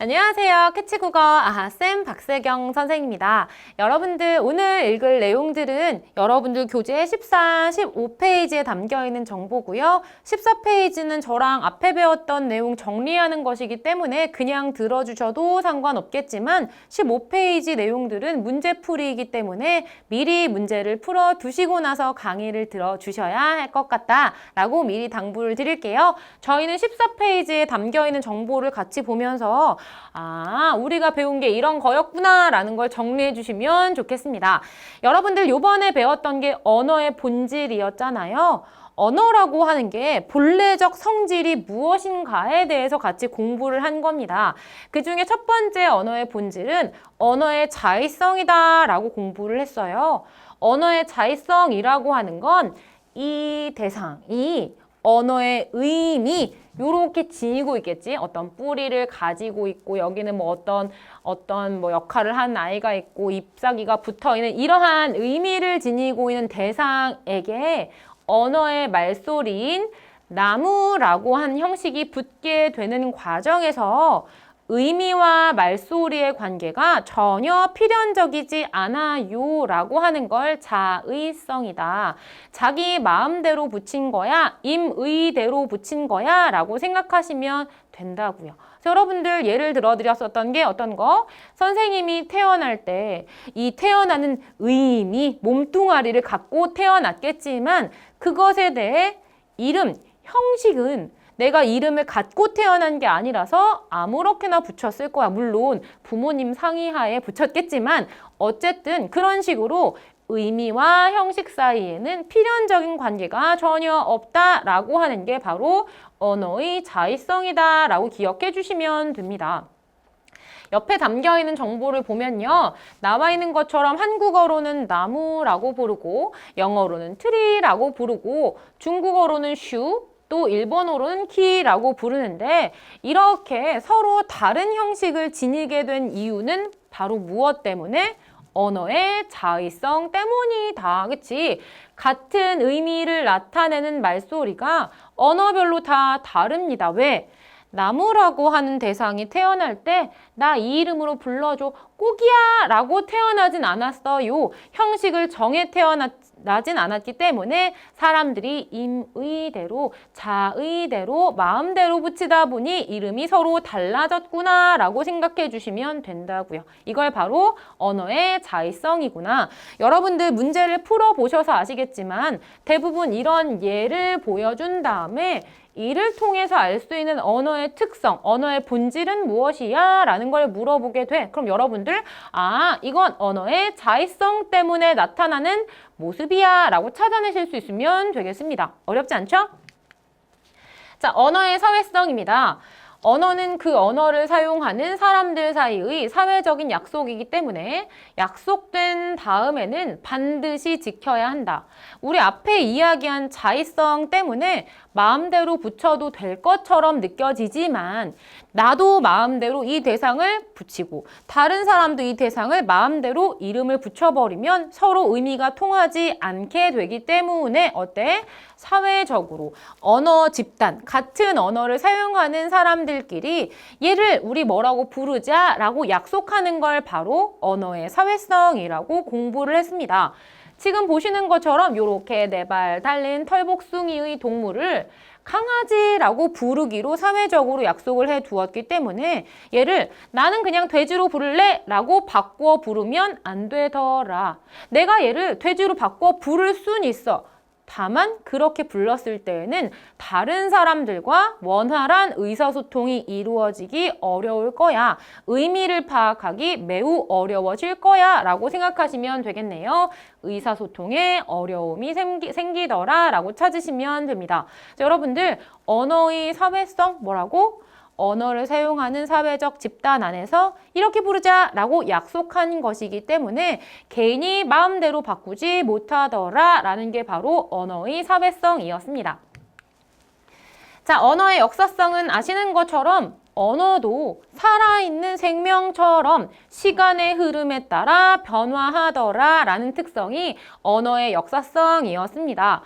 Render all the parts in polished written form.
안녕하세요. 캐치국어 아하쌤 박세경 선생님입니다. 여러분들 오늘 읽을 내용들은 여러분들 교재 14, 15페이지에 담겨있는 정보고요. 14페이지는 저랑 앞에 배웠던 내용 정리하는 것이기 때문에 그냥 들어주셔도 상관없겠지만 15페이지 내용들은 문제풀이이기 때문에 미리 문제를 풀어두시고 나서 강의를 들어주셔야 할 것 같다라고 미리 당부를 드릴게요. 저희는 14페이지에 담겨있는 정보를 같이 보면서 우리가 배운 게 이런 거였구나 라는 걸 정리해 주시면 좋겠습니다. 여러분들 요번에 배웠던 게 언어의 본질이었잖아요. 언어라고 하는 게 본래적 성질이 무엇인가에 대해서 같이 공부를 한 겁니다. 그 중에 첫 번째 언어의 본질은 언어의 자의성이다 라고 공부를 했어요. 언어의 자의성이라고 하는 건 이 대상이 언어의 의미 요렇게 지니고 있겠지. 어떤 뿌리를 가지고 있고 여기는 뭐 어떤 뭐 역할을 한 아이가 있고 잎사귀가 붙어 있는 이러한 의미를 지니고 있는 대상에게 언어의 말소리인 나무라고 한 형식이 붙게 되는 과정에서 의미와 말소리의 관계가 전혀 필연적이지 않아요 라고 하는 걸 자의성이다. 자기 마음대로 붙인 거야, 임의대로 붙인 거야 라고 생각하시면 된다고요. 그래서 여러분들 예를 들어 드렸었던 게 어떤 거? 선생님이 태어날 때 이 태어나는 의미, 몸뚱아리를 갖고 태어났겠지만 그것에 대해 이름, 형식은 내가 이름을 갖고 태어난 게 아니라서 아무렇게나 붙였을 거야. 물론 부모님 상의하에 붙였겠지만 어쨌든 그런 식으로 의미와 형식 사이에는 필연적인 관계가 전혀 없다라고 하는 게 바로 언어의 자의성이다 라고 기억해 주시면 됩니다. 옆에 담겨있는 정보를 보면요. 나와 있는 것처럼 한국어로는 나무라고 부르고 영어로는 트리라고 부르고 중국어로는 슈 또 일본어로는 키라고 부르는데 이렇게 서로 다른 형식을 지니게 된 이유는 바로 무엇 때문에? 언어의 자의성 때문이다. 그치? 같은 의미를 나타내는 말소리가 언어별로 다 다릅니다. 왜? 나무라고 하는 대상이 태어날 때 나 이 이름으로 불러줘 꼭이야 라고 태어나진 않았어요. 형식을 정해 태어나진 않았기 때문에 사람들이 임의대로 자의대로 마음대로 붙이다 보니 이름이 서로 달라졌구나 라고 생각해 주시면 된다고요. 이걸 바로 언어의 자의성이구나. 여러분들 문제를 풀어보셔서 아시겠지만 대부분 이런 예를 보여준 다음에 이를 통해서 알 수 있는 언어의 특성, 언어의 본질은 무엇이야? 라는 걸 물어보게 돼. 그럼 여러분들 이건 언어의 자의성 때문에 나타나는 모습이야 라고 찾아내실 수 있으면 되겠습니다. 어렵지 않죠? 자, 언어의 사회성입니다. 언어는 그 언어를 사용하는 사람들 사이의 사회적인 약속이기 때문에 약속된 다음에는 반드시 지켜야 한다. 우리 앞에 이야기한 자의성 때문에 마음대로 붙여도 될 것처럼 느껴지지만 나도 마음대로 이 대상을 붙이고 다른 사람도 이 대상을 마음대로 이름을 붙여버리면 서로 의미가 통하지 않게 되기 때문에 어때? 사회적으로 언어 집단, 같은 언어를 사용하는 사람들끼리 얘를 우리 뭐라고 부르자 라고 약속하는 걸 바로 언어의 사회성이라고 공부를 했습니다. 지금 보시는 것처럼 이렇게 네 발 달린 털복숭이의 동물을 강아지라고 부르기로 사회적으로 약속을 해 두었기 때문에 얘를 나는 그냥 돼지로 부를래 라고 바꿔 부르면 안 되더라. 내가 얘를 돼지로 바꿔 부를 순 있어. 다만 그렇게 불렀을 때에는 다른 사람들과 원활한 의사소통이 이루어지기 어려울 거야. 의미를 파악하기 매우 어려워질 거야 라고 생각하시면 되겠네요. 의사소통에 어려움이 생기더라 라고 찾으시면 됩니다. 자, 여러분들 언어의 사회성 뭐라고? 언어를 사용하는 사회적 집단 안에서 이렇게 부르자 라고 약속한 것이기 때문에 개인이 마음대로 바꾸지 못하더라 라는 게 바로 언어의 사회성이었습니다. 자, 언어의 역사성은 아시는 것처럼 언어도 살아있는 생명처럼 시간의 흐름에 따라 변화하더라 라는 특성이 언어의 역사성이었습니다.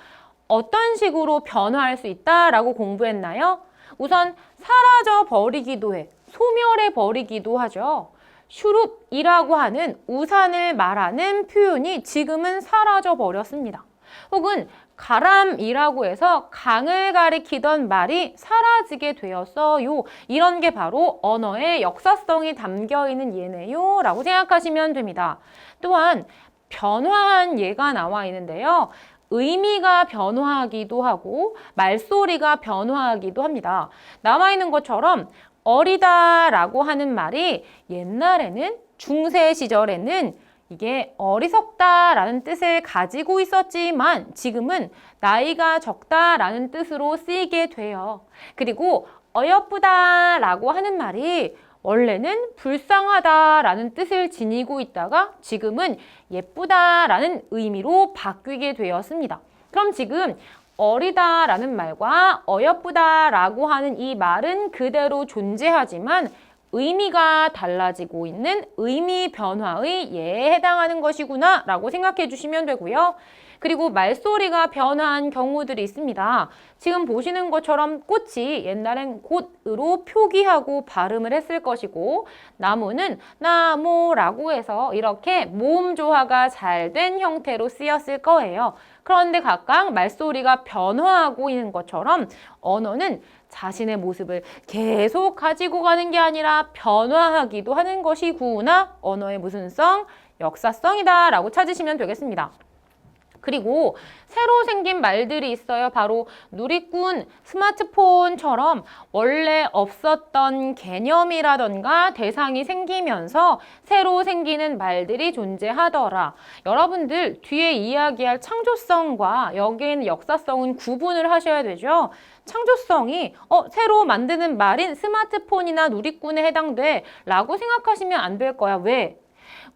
어떤 식으로 변화할 수 있다라고 공부했나요? 우선 사라져 버리기도 해. 소멸해버리기도 하죠. 슈룹이라고 하는 우산을 말하는 표현이 지금은 사라져버렸습니다. 혹은 가람이라고 해서 강을 가리키던 말이 사라지게 되었어요. 이런 게 바로 언어의 역사성이 담겨 있는 예네요 라고 생각하시면 됩니다. 또한 변화한 예가 나와 있는데요. 의미가 변화하기도 하고 말소리가 변화하기도 합니다. 나와 있는 것처럼 어리다라고 하는 말이 옛날에는 중세 시절에는 이게 어리석다라는 뜻을 가지고 있었지만 지금은 나이가 적다라는 뜻으로 쓰이게 돼요. 그리고 어여쁘다라고 하는 말이 원래는 불쌍하다라는 뜻을 지니고 있다가 지금은 예쁘다라는 의미로 바뀌게 되었습니다. 그럼 지금 어리다라는 말과 어여쁘다라고 하는 이 말은 그대로 존재하지만 의미가 달라지고 있는 의미 변화의 예에 해당하는 것이구나 라고 생각해 주시면 되고요. 그리고 말소리가 변화한 경우들이 있습니다. 지금 보시는 것처럼 꽃이 옛날엔 꽃으로 표기하고 발음을 했을 것이고 나무는 나무라고 해서 이렇게 모음 조화가 잘 된 형태로 쓰였을 거예요. 그런데 각각 말소리가 변화하고 있는 것처럼 언어는 자신의 모습을 계속 가지고 가는 게 아니라 변화하기도 하는 것이구나. 언어의 무슨 성? 역사성이다 라고 찾으시면 되겠습니다. 그리고 새로 생긴 말들이 있어요. 바로 누리꾼, 스마트폰처럼 원래 없었던 개념이라던가 대상이 생기면서 새로 생기는 말들이 존재하더라. 여러분들 뒤에 이야기할 창조성과 여기에 있는 역사성은 구분을 하셔야 되죠. 창조성이 새로 만드는 말인 스마트폰이나 누리꾼에 해당돼 라고 생각하시면 안 될 거야. 왜?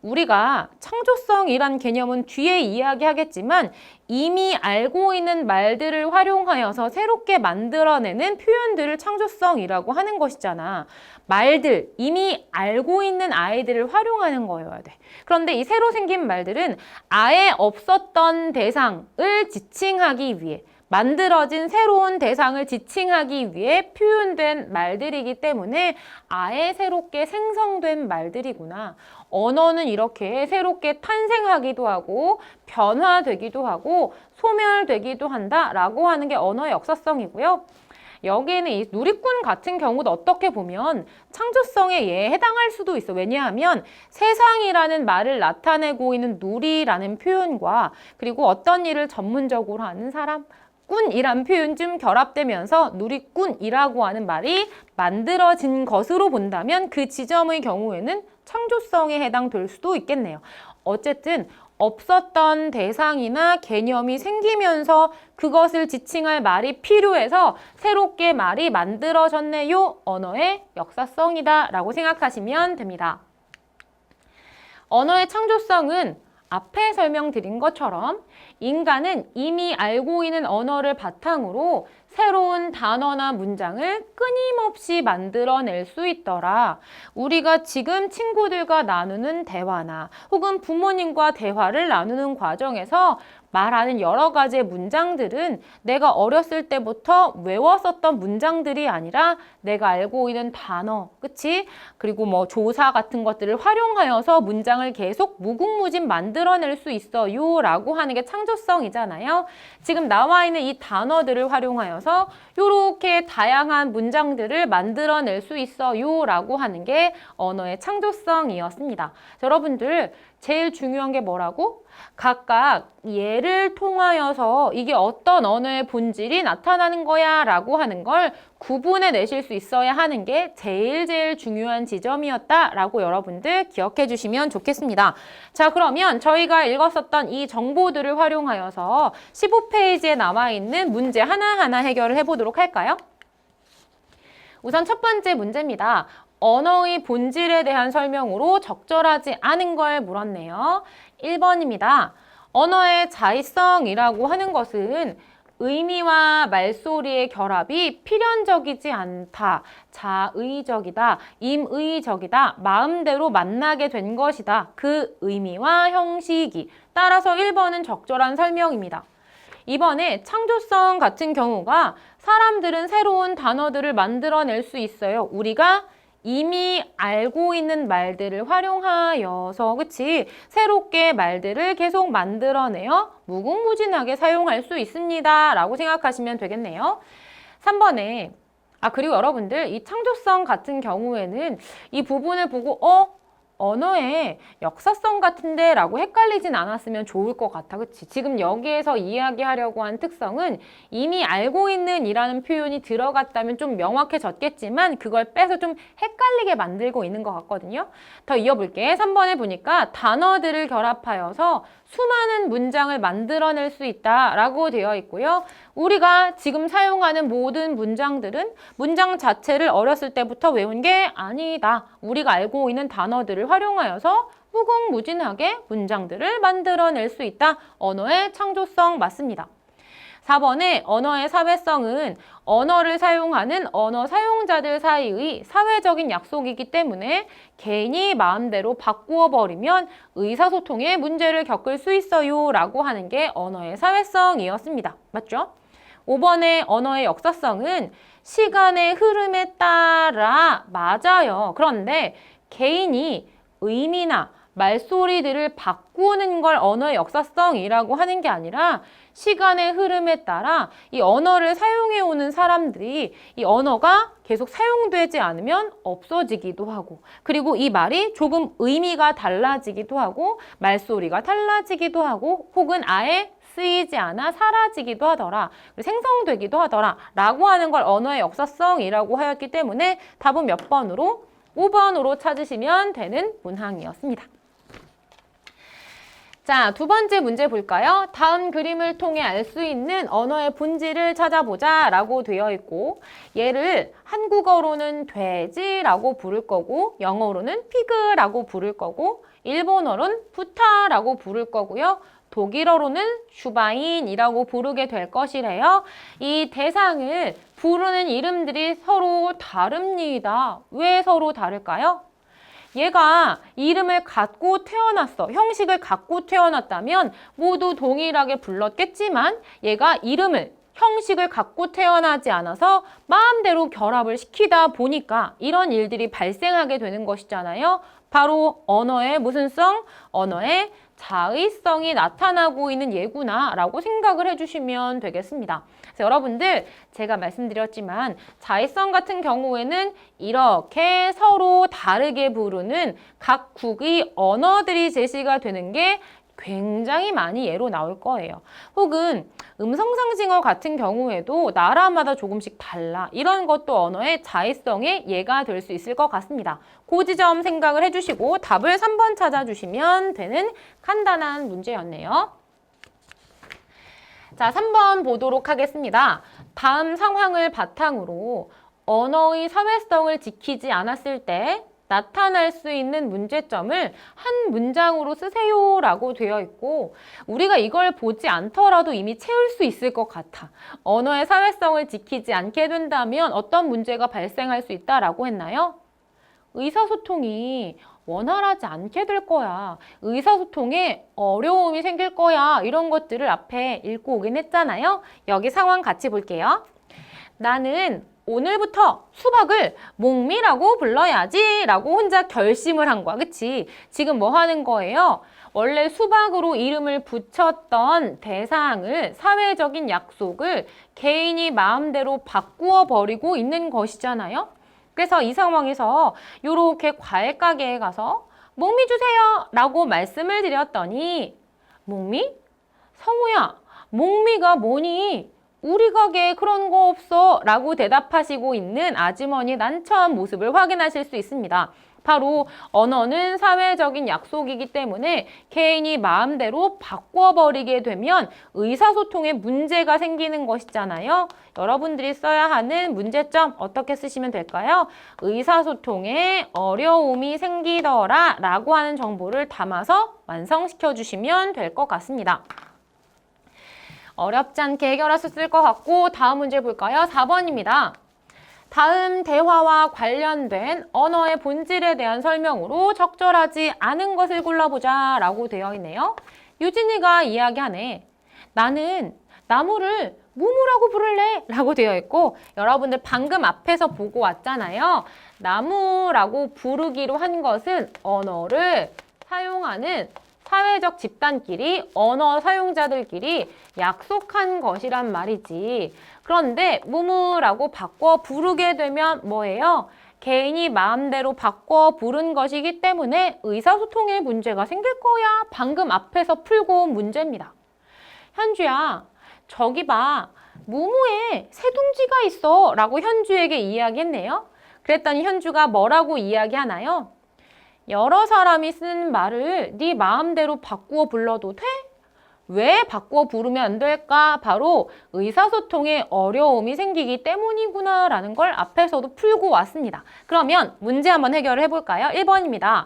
우리가 창조성이란 개념은 뒤에 이야기하겠지만 이미 알고 있는 말들을 활용하여서 새롭게 만들어내는 표현들을 창조성이라고 하는 것이잖아. 말들, 이미 알고 있는 아이들을 활용하는 거여야 돼. 그런데 이 새로 생긴 말들은 아예 없었던 대상을 지칭하기 위해 만들어진 새로운 대상을 지칭하기 위해 표현된 말들이기 때문에 아예 새롭게 생성된 말들이구나. 언어는 이렇게 새롭게 탄생하기도 하고 변화되기도 하고 소멸되기도 한다라고 하는 게 언어의 역사성이고요. 여기에는 이 누리꾼 같은 경우도 어떻게 보면 창조성에 해당할 수도 있어. 왜냐하면 세상이라는 말을 나타내고 있는 누리라는 표현과 그리고 어떤 일을 전문적으로 하는 사람, 꾼이란 표현 좀 결합되면서 누리꾼이라고 하는 말이 만들어진 것으로 본다면 그 지점의 경우에는 창조성에 해당될 수도 있겠네요. 어쨌든 없었던 대상이나 개념이 생기면서 그것을 지칭할 말이 필요해서 새롭게 말이 만들어졌네요. 언어의 역사성이다 라고 생각하시면 됩니다. 언어의 창조성은 앞에 설명드린 것처럼 인간은 이미 알고 있는 언어를 바탕으로 새로운 단어나 문장을 끊임없이 만들어낼 수 있더라. 우리가 지금 친구들과 나누는 대화나 혹은 부모님과 대화를 나누는 과정에서 말하는 여러 가지의 문장들은 내가 어렸을 때부터 외웠었던 문장들이 아니라 내가 알고 있는 단어, 그치? 그리고 뭐 조사 같은 것들을 활용하여서 문장을 계속 무궁무진 만들어낼 수 있어요 라고 하는 게 창조성이잖아요. 지금 나와 있는 이 단어들을 활용하여서 이렇게 다양한 문장들을 만들어낼 수 있어요 라고 하는 게 언어의 창조성이었습니다. 여러분들 제일 중요한 게 뭐라고? 각각 예를 통하여서 이게 어떤 언어의 본질이 나타나는 거야 라고 하는 걸 구분해 내실 수 있어야 하는 게 제일 중요한 지점이었다 라고 여러분들 기억해 주시면 좋겠습니다. 자, 그러면 저희가 읽었었던 이 정보들을 활용하여서 15페이지에 남아있는 문제 하나하나 해결을 해보도록 할까요? 우선 첫 번째 문제입니다. 언어의 본질에 대한 설명으로 적절하지 않은 걸 물었네요. 1번입니다. 언어의 자의성이라고 하는 것은 의미와 말소리의 결합이 필연적이지 않다, 자의적이다, 임의적이다, 마음대로 만나게 된 것이다. 그 의미와 형식이. 따라서 1번은 적절한 설명입니다. 2번에 창조성 같은 경우가 사람들은 새로운 단어들을 만들어낼 수 있어요. 우리가 이미 알고 있는 말들을 활용하여서 그치? 새롭게 말들을 계속 만들어내어 무궁무진하게 사용할 수 있습니다. 라고 생각하시면 되겠네요. 3번에 그리고 여러분들 이 창조성 같은 경우에는 이 부분을 보고 언어의 역사성 같은데 라고 헷갈리진 않았으면 좋을 것 같아. 그치? 지금 여기에서 이야기하려고 한 특성은 이미 알고 있는 이라는 표현이 들어갔다면 좀 명확해졌겠지만 그걸 빼서 좀 헷갈리게 만들고 있는 것 같거든요. 더 이어볼게. 3번에 보니까 단어들을 결합하여서 수많은 문장을 만들어낼 수 있다라고 되어 있고요. 우리가 지금 사용하는 모든 문장들은 문장 자체를 어렸을 때부터 외운 게 아니다. 우리가 알고 있는 단어들을 활용하여서 무궁무진하게 문장들을 만들어낼 수 있다. 언어의 창조성 맞습니다. 4번에 언어의 사회성은 언어를 사용하는 언어 사용자들 사이의 사회적인 약속이기 때문에 개인이 마음대로 바꾸어 버리면 의사소통에 문제를 겪을 수 있어요 라고 하는 게 언어의 사회성이었습니다. 맞죠? 5번의 언어의 역사성은 시간의 흐름에 따라 맞아요. 그런데 개인이 의미나 말소리들을 바꾸는 걸 언어의 역사성이라고 하는 게 아니라 시간의 흐름에 따라 이 언어를 사용해오는 사람들이 이 언어가 계속 사용되지 않으면 없어지기도 하고 그리고 이 말이 조금 의미가 달라지기도 하고 말소리가 달라지기도 하고 혹은 아예 쓰이지 않아 사라지기도 하더라. 생성되기도 하더라. 라고 하는 걸 언어의 역사성이라고 하였기 때문에 답은 몇 번으로? 5번으로 찾으시면 되는 문항이었습니다. 자, 두 번째 문제 볼까요? 다음 그림을 통해 알 수 있는 언어의 본질을 찾아보자 라고 되어 있고 얘를 한국어로는 돼지라고 부를 거고 영어로는 피그라고 부를 거고 일본어로는 부타라고 부를 거고요. 독일어로는 슈바인이라고 부르게 될 것이래요. 이 대상을 부르는 이름들이 서로 다릅니다. 왜 서로 다를까요? 얘가 이름을 갖고 태어났어. 형식을 갖고 태어났다면 모두 동일하게 불렀겠지만 얘가 이름을 형식을 갖고 태어나지 않아서 마음대로 결합을 시키다 보니까 이런 일들이 발생하게 되는 것이잖아요. 바로 언어의 무슨 성? 언어의 자의성이 나타나고 있는 예구나 라고 생각을 해주시면 되겠습니다. 그래서 여러분들 제가 말씀드렸지만 자의성 같은 경우에는 이렇게 서로 다르게 부르는 각국의 언어들이 제시가 되는 게 굉장히 많이 예로 나올 거예요. 혹은 음성상징어 같은 경우에도 나라마다 조금씩 달라. 이런 것도 언어의 자의성의 예가 될 수 있을 것 같습니다. 그 지점 생각을 해주시고 답을 3번 찾아주시면 되는 간단한 문제였네요. 자, 3번 보도록 하겠습니다. 다음 상황을 바탕으로 언어의 사회성을 지키지 않았을 때 나타날 수 있는 문제점을 한 문장으로 쓰세요 라고 되어 있고 우리가 이걸 보지 않더라도 이미 채울 수 있을 것 같아. 언어의 사회성을 지키지 않게 된다면 어떤 문제가 발생할 수 있다라고 했나요? 의사소통이 원활하지 않게 될 거야. 의사소통에 어려움이 생길 거야. 이런 것들을 앞에 읽고 오긴 했잖아요. 여기 상황 같이 볼게요. 나는 오늘부터 수박을 목미라고 불러야지 라고 혼자 결심을 한 거야. 그치? 지금 뭐 하는 거예요? 원래 수박으로 이름을 붙였던 대상을 사회적인 약속을 개인이 마음대로 바꾸어 버리고 있는 것이잖아요. 그래서 이 상황에서 이렇게 과일 가게에 가서 목미 주세요 라고 말씀을 드렸더니 목미? 성우야, 목미가 뭐니? 우리 가게에 그런 거 없어 라고 대답하시고 있는 아주머니의 난처한 모습을 확인하실 수 있습니다. 바로 언어는 사회적인 약속이기 때문에 개인이 마음대로 바꿔버리게 되면 의사소통에 문제가 생기는 것이잖아요. 여러분들이 써야 하는 문제점 어떻게 쓰시면 될까요? 의사소통에 어려움이 생기더라 라고 하는 정보를 담아서 완성시켜 주시면 될 것 같습니다. 어렵지 않게 해결하셨을 것 같고 다음 문제 볼까요? 4번입니다. 다음 대화와 관련된 언어의 본질에 대한 설명으로 적절하지 않은 것을 골라보자 라고 되어 있네요. 유진이가 이야기하네. 나는 나무를 무무라고 부를래? 라고 되어 있고 여러분들 방금 앞에서 보고 왔잖아요. 나무라고 부르기로 한 것은 언어를 사용하는 사회적 집단끼리, 언어 사용자들끼리 약속한 것이란 말이지. 그런데 무무라고 바꿔 부르게 되면 뭐예요? 개인이 마음대로 바꿔 부른 것이기 때문에 의사소통에 문제가 생길 거야. 방금 앞에서 풀고 온 문제입니다. 현주야, 저기 봐. 무무에 새둥지가 있어. 라고 현주에게 이야기했네요. 그랬더니 현주가 뭐라고 이야기하나요? 여러 사람이 쓰는 말을 네 마음대로 바꾸어 불러도 돼? 왜 바꾸어 부르면 안 될까? 바로 의사소통에 어려움이 생기기 때문이구나 라는 걸 앞에서도 풀고 왔습니다. 그러면 문제 한번 해결을 해볼까요? 1번입니다.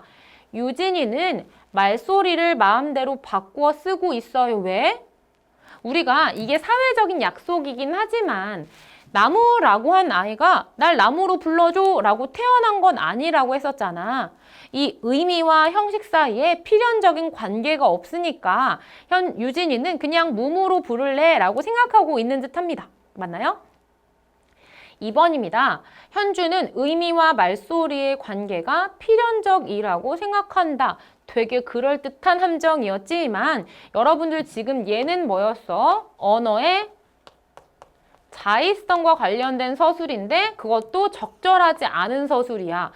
유진이는 말소리를 마음대로 바꾸어 쓰고 있어요. 왜? 우리가 이게 사회적인 약속이긴 하지만 나무라고 한 아이가 날 나무로 불러줘 라고 태어난 건 아니라고 했었잖아. 이 의미와 형식 사이에 필연적인 관계가 없으니까 유진이는 그냥 무무로 부를래 라고 생각하고 있는 듯 합니다. 맞나요? 2번입니다. 현주는 의미와 말소리의 관계가 필연적이라고 생각한다. 되게 그럴듯한 함정이었지만 여러분들 지금 얘는 뭐였어? 언어의 자의성과 관련된 서술인데 그것도 적절하지 않은 서술이야.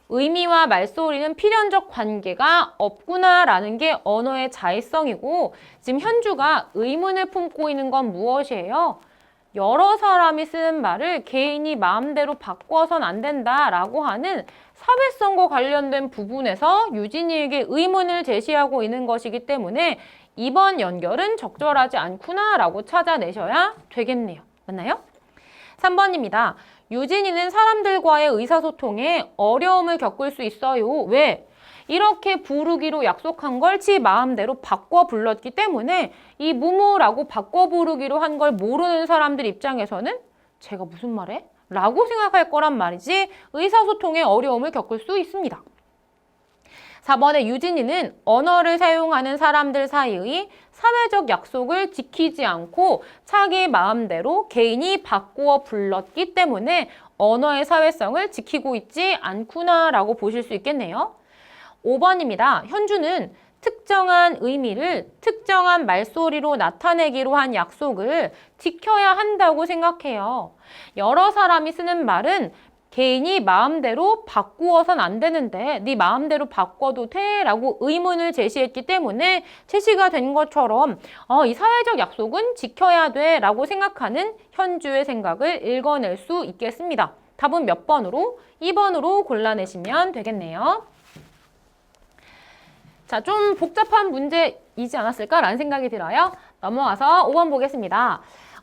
의미와 말소리는 필연적 관계가 없구나라는 게 언어의 자의성이고 지금 현주가 의문을 품고 있는 건 무엇이에요? 여러 사람이 쓰는 말을 개인이 마음대로 바꿔선 안 된다라고 하는 사회성과 관련된 부분에서 유진이에게 의문을 제시하고 있는 것이기 때문에 이번 연결은 적절하지 않구나라고 찾아내셔야 되겠네요. 맞나요? 3번입니다. 유진이는 사람들과의 의사소통에 어려움을 겪을 수 있어요. 왜? 이렇게 부르기로 약속한 걸 지 마음대로 바꿔 불렀기 때문에 이 무무라고 바꿔 부르기로 한 걸 모르는 사람들 입장에서는 제가 무슨 말해? 라고 생각할 거란 말이지 의사소통에 어려움을 겪을 수 있습니다. 4번에 유진이는 언어를 사용하는 사람들 사이의 사회적 약속을 지키지 않고 자기 마음대로 개인이 바꾸어 불렀기 때문에 언어의 사회성을 지키고 있지 않구나라고 보실 수 있겠네요. 5번입니다. 현주는 특정한 의미를 특정한 말소리로 나타내기로 한 약속을 지켜야 한다고 생각해요. 여러 사람이 쓰는 말은 개인이 마음대로 바꾸어선 안 되는데 네 마음대로 바꿔도 돼? 라고 의문을 제시했기 때문에 제시가 된 것처럼 이 사회적 약속은 지켜야 돼 라고 생각하는 현주의 생각을 읽어낼 수 있겠습니다. 답은 몇 번으로? 2번으로 골라내시면 되겠네요. 자, 좀 복잡한 문제이지 않았을까라는 생각이 들어요. 넘어가서 5번 보겠습니다.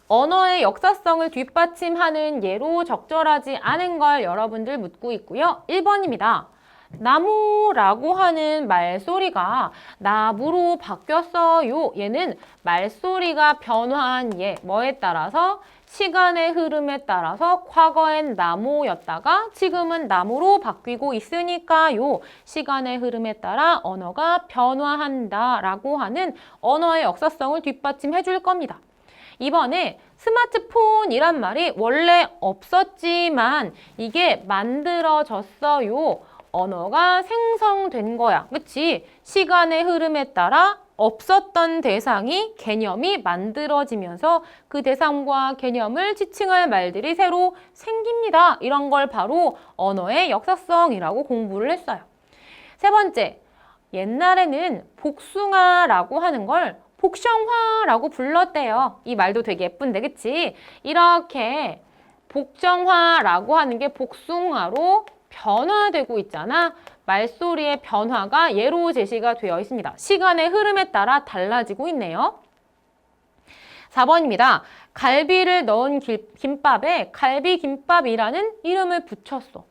언어의 역사성을 뒷받침하는 예로 적절하지 않은 걸 여러분들 묻고 있고요. 1번입니다. 나무라고 하는 말소리가 나무로 바뀌었어요. 얘는 말소리가 변화한 예, 뭐에 따라서? 시간의 흐름에 따라서 과거엔 나무였다가 지금은 나무로 바뀌고 있으니까요. 시간의 흐름에 따라 언어가 변화한다 라고 하는 언어의 역사성을 뒷받침해 줄 겁니다. 이번에 스마트폰이란 말이 원래 없었지만 이게 만들어졌어요. 언어가 생성된 거야. 그치? 시간의 흐름에 따라 없었던 대상이 개념이 만들어지면서 그 대상과 개념을 지칭할 말들이 새로 생깁니다. 이런 걸 바로 언어의 역사성이라고 공부를 했어요. 세 번째, 옛날에는 복숭아라고 하는 걸 복정화라고 불렀대요. 이 말도 되게 예쁜데, 그치? 이렇게 복정화라고 하는 게 복숭아로 변화되고 있잖아. 말소리의 변화가 예로 제시가 되어 있습니다. 시간의 흐름에 따라 달라지고 있네요. 4번입니다. 갈비를 넣은 김밥에 갈비김밥이라는 이름을 붙였어.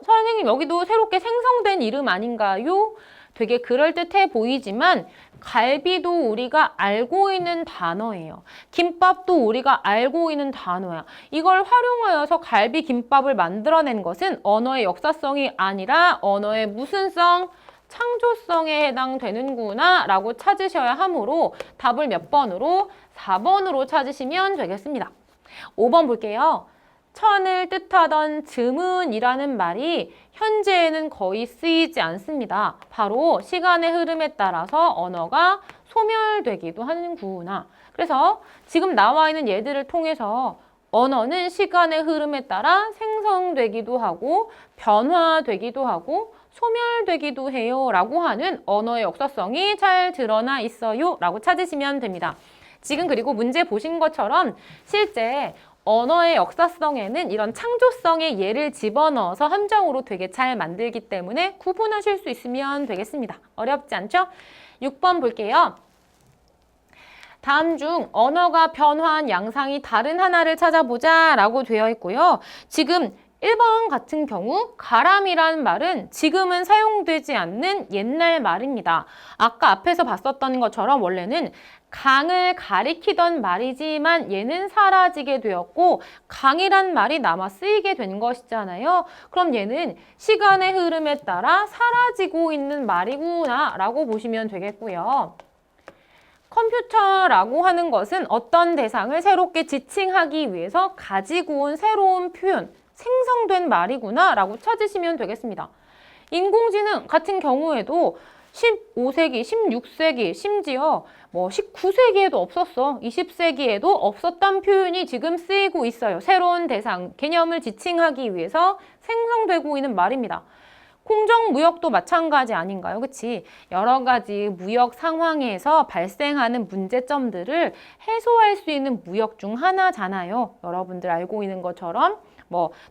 선생님 여기도 새롭게 생성된 이름 아닌가요? 되게 그럴듯해 보이지만 갈비도 우리가 알고 있는 단어예요. 김밥도 우리가 알고 있는 단어야. 이걸 활용하여서 갈비 김밥을 만들어낸 것은 언어의 역사성이 아니라 언어의 무슨 성? 창조성에 해당되는구나 라고 찾으셔야 하므로 답을 몇 번으로? 4번으로 찾으시면 되겠습니다. 5번 볼게요. 천을 뜻하던 즈문이라는 말이 현재에는 거의 쓰이지 않습니다. 바로 시간의 흐름에 따라서 언어가 소멸되기도 하는구나. 그래서 지금 나와 있는 예들을 통해서 언어는 시간의 흐름에 따라 생성되기도 하고 변화되기도 하고 소멸되기도 해요 라고 하는 언어의 역사성이 잘 드러나 있어요 라고 찾으시면 됩니다. 지금 그리고 문제 보신 것처럼 실제 언어의 역사성에는 이런 창조성의 예를 집어넣어서 함정으로 되게 잘 만들기 때문에 구분하실 수 있으면 되겠습니다. 어렵지 않죠? 6번 볼게요. 다음 중 언어가 변화한 양상이 다른 하나를 찾아보자 라고 되어 있고요. 지금 1번 같은 경우 가람이라는 말은 지금은 사용되지 않는 옛날 말입니다. 아까 앞에서 봤었던 것처럼 원래는 강을 가리키던 말이지만 얘는 사라지게 되었고 강이란 말이 남아 쓰이게 된 것이잖아요. 그럼 얘는 시간의 흐름에 따라 사라지고 있는 말이구나 라고 보시면 되겠고요. 컴퓨터라고 하는 것은 어떤 대상을 새롭게 지칭하기 위해서 가지고 온 새로운 표현, 생성된 말이구나 라고 찾으시면 되겠습니다. 인공지능 같은 경우에도 15세기, 16세기, 심지어 19세기에도 없었어. 20세기에도 없었던 표현이 지금 쓰이고 있어요. 새로운 대상, 개념을 지칭하기 위해서 생성되고 있는 말입니다. 공정무역도 마찬가지 아닌가요? 그치? 여러 가지 무역 상황에서 발생하는 문제점들을 해소할 수 있는 무역 중 하나잖아요. 여러분들 알고 있는 것처럼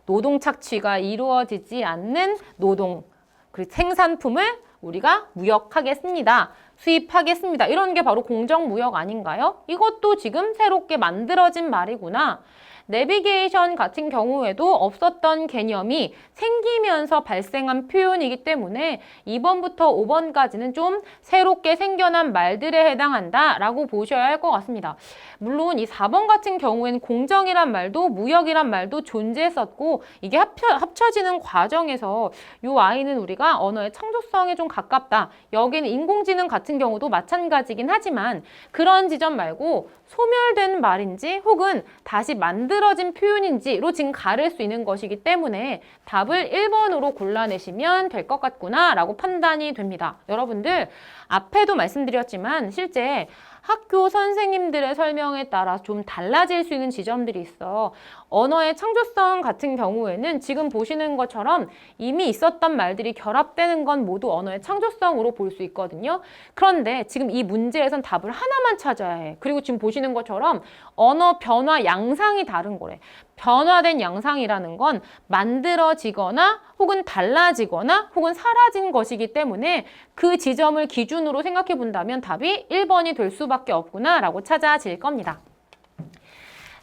노동 착취가 이루어지지 않는 노동, 그 생산품을 우리가 무역하겠습니다. 수입하겠습니다. 이런 게 바로 공정무역 아닌가요? 이것도 지금 새롭게 만들어진 말이구나. 내비게이션 같은 경우에도 없었던 개념이 생기면서 발생한 표현이기 때문에 2번부터 5번까지는 좀 새롭게 생겨난 말들에 해당한다라고 보셔야 할 것 같습니다. 물론 이 4번 같은 경우에는 공정이란 말도 무역이란 말도 존재했었고 이게 합쳐지는 과정에서 이 아이는 우리가 언어의 창조성에 좀 가깝다. 여기는 인공지능 같은 경우도 마찬가지긴 하지만 그런 지점 말고 소멸된 말인지 혹은 다시 만들어진 표현인지로 지금 가를 수 있는 것이기 때문에 답을 1번으로 골라내시면 될 것 같구나 라고 판단이 됩니다. 여러분들 앞에도 말씀드렸지만 실제 학교 선생님들의 설명에 따라 좀 달라질 수 있는 지점들이 있어. 언어의 창조성 같은 경우에는 지금 보시는 것처럼 이미 있었던 말들이 결합되는 건 모두 언어의 창조성으로 볼 수 있거든요. 그런데 지금 이 문제에선 답을 하나만 찾아야 해. 그리고 지금 보시는 것처럼 언어 변화 양상이 다른 거래. 변화된 양상이라는 건 만들어지거나 혹은 달라지거나 혹은 사라진 것이기 때문에 그 지점을 기준으로 생각해 본다면 답이 1번이 될 수밖에 없구나라고 찾아질 겁니다.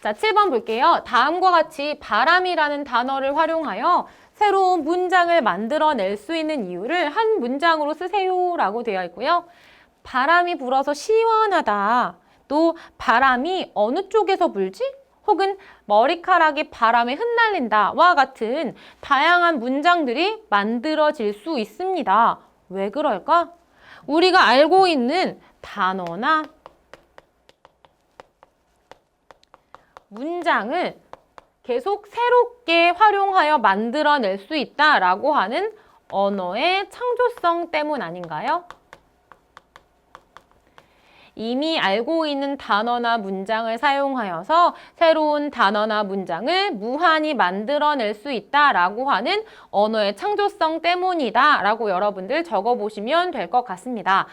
자, 7번 볼게요. 다음과 같이 바람이라는 단어를 활용하여 새로운 문장을 만들어낼 수 있는 이유를 한 문장으로 쓰세요 라고 되어 있고요. 바람이 불어서 시원하다. 또 바람이 어느 쪽에서 불지? 혹은 머리카락이 바람에 흩날린다와 같은 다양한 문장들이 만들어질 수 있습니다. 왜 그럴까? 우리가 알고 있는 단어나 문장을 계속 새롭게 활용하여 만들어낼 수 있다라고 하는 언어의 창조성 때문 아닌가요? 이미 알고 있는 단어나 문장을 사용하여서 새로운 단어나 문장을 무한히 만들어낼 수 있다라고 하는 언어의 창조성 때문이다라고 여러분들 적어보시면 될 것 같습니다.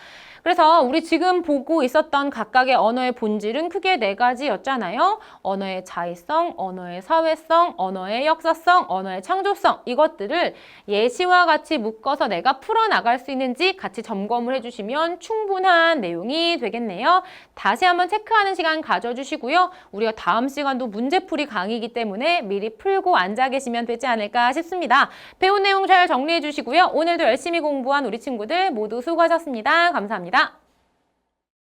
그래서 우리 지금 보고 있었던 각각의 언어의 본질은 크게 4가지였잖아요. 언어의 자의성, 언어의 사회성, 언어의 역사성, 언어의 창조성 이것들을 예시와 같이 묶어서 내가 풀어나갈 수 있는지 같이 점검을 해주시면 충분한 내용이 되겠네요. 다시 한번 체크하는 시간 가져주시고요. 우리가 다음 시간도 문제풀이 강의이기 때문에 미리 풀고 앉아 계시면 되지 않을까 싶습니다. 배운 내용 잘 정리해 주시고요. 오늘도 열심히 공부한 우리 친구들 모두 수고하셨습니다. 감사합니다.